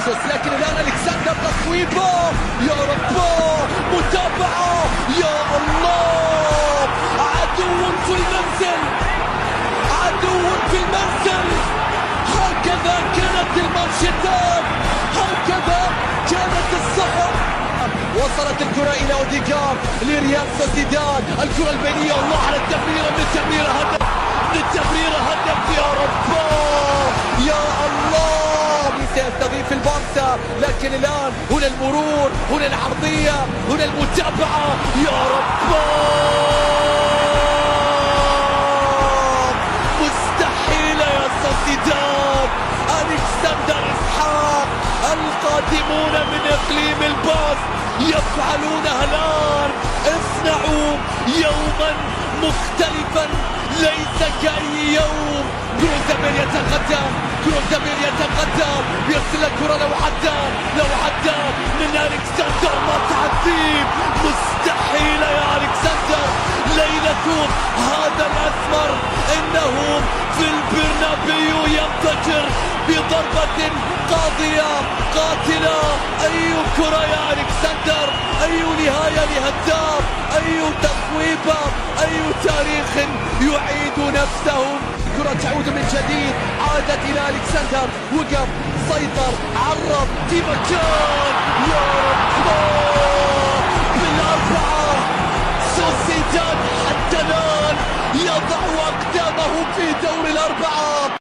لكن الآن ألكسندر تصويبه، يا رب متابعة، يا الله، عدو في المنزل، عدو في المنزل. هكذا كانت المانشيتات، هكذا كانت الصحف. وصلت الكرة إلى أوديغارد لريال سوسيداد، الكرة البينية، الله على التمريرة، من التمريرة هدف، من التمريرة هدف، يا رب يا الله. سيستضيف البارسا، لكن الآن هنا المرور، هنا العرضية، هنا المتابعة، يا رب مستحيلة يا سوسيداد. ألكسندر إسحاق القادمون من إقليم الباسك يفعلونها الآن. اصنعوا يوما مختلفا ليس كأي يوم. كروزابيل يتقدم، كروزابيل يتقدم، يرسل الكرة، لو عدى من ألكسندر ما تعذيب. مستحيل يا ألكسندر، ليلة هذا الأسمر إنه في البرنابيو ينفجر بضربة قاضية قاتلة. أي كرة يا ألكسندر، أي نهاية لهداف، أي تصويبة، أي تاريخ يعيد نفسه. كرة تعود من جديد، عادت إلى ألكسندر، وقف، سيطر، عرض في مكان، يا رب بالأربعة. سوسيداد حتى الآن يضع أقدامه في دور الأربعة.